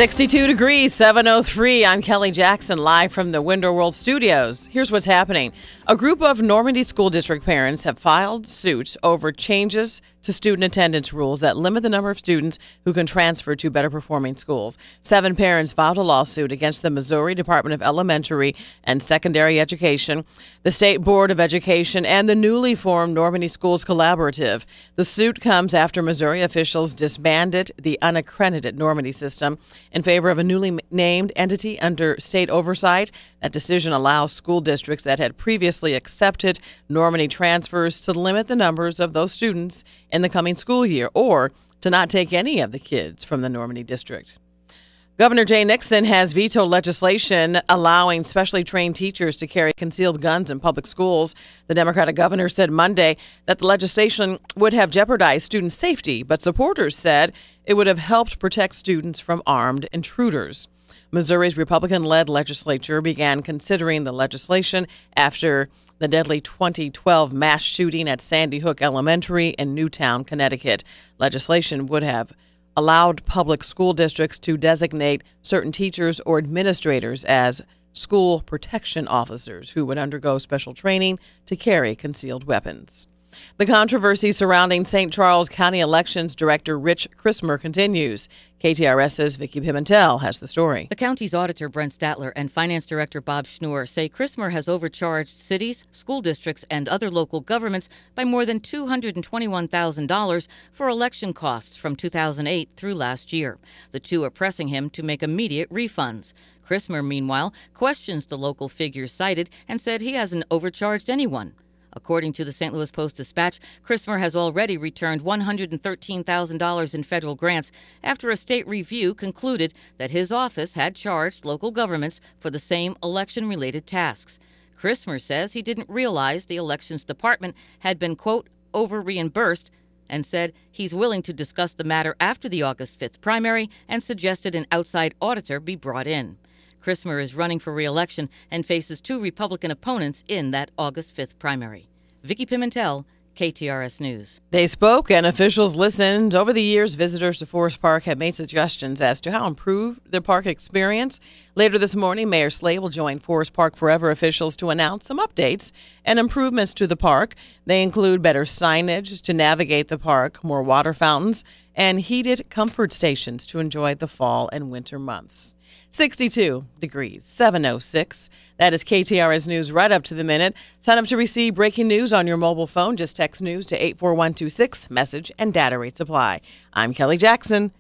62 degrees, 7:03. I'm Kelly Jackson, live from the Window World Studios. Here's what's happening. A group of Normandy School District parents have filed suit over changes to student attendance rules that limit the number of students who can transfer to better performing schools. 7 parents filed a lawsuit against the Missouri Department of Elementary and Secondary Education, the State Board of Education, and the newly formed Normandy Schools Collaborative. The suit comes after Missouri officials disbanded the unaccredited Normandy system in favor of a newly named entity under state oversight. That decision allows school districts that had previously accepted Normandy transfers to limit the numbers of those students in the coming school year, or to not take any of the kids from the Normandy district. Governor Jay Nixon has vetoed legislation allowing specially trained teachers to carry concealed guns in public schools. The Democratic governor said Monday that the legislation would have jeopardized student safety, but supporters said it would have helped protect students from armed intruders. Missouri's Republican-led legislature began considering the legislation after the deadly 2012 mass shooting at Sandy Hook Elementary in Newtown, Connecticut. Legislation would have allowed public school districts to designate certain teachers or administrators as school protection officers who would undergo special training to carry concealed weapons. The controversy surrounding St. Charles County Elections Director Rich Chrismer continues. KTRS's Vicki Pimentel has the story. The county's auditor, Brent Statler, and finance director, Bob Schnur, say Chrismer has overcharged cities, school districts, and other local governments by more than $221,000 for election costs from 2008 through last year. The two are pressing him to make immediate refunds. Chrismer, meanwhile, questions the local figures cited and said he hasn't overcharged anyone. According to the St. Louis Post-Dispatch, Chrismer has already returned $113,000 in federal grants after a state review concluded that his office had charged local governments for the same election-related tasks. Chrismer says he didn't realize the Elections Department had been, quote, over-reimbursed, and said he's willing to discuss the matter after the August 5th primary and suggested an outside auditor be brought in. Chrismer is running for re-election and faces 2 Republican opponents in that August 5th primary. Vicki Pimentel, KTRS News. They spoke and officials listened. Over the years, visitors to Forest Park have made suggestions as to how to improve the park experience. Later this morning, Mayor Slay will join Forest Park Forever officials to announce some updates and improvements to the park. They include better signage to navigate the park, more water fountains, and heated comfort stations to enjoy the fall and winter months. 62 degrees, 7:06. That is KTRS News right up to the minute. Sign up to receive breaking news on your mobile phone. Just text news to 84126. Message and data rates apply. I'm Kelly Jackson.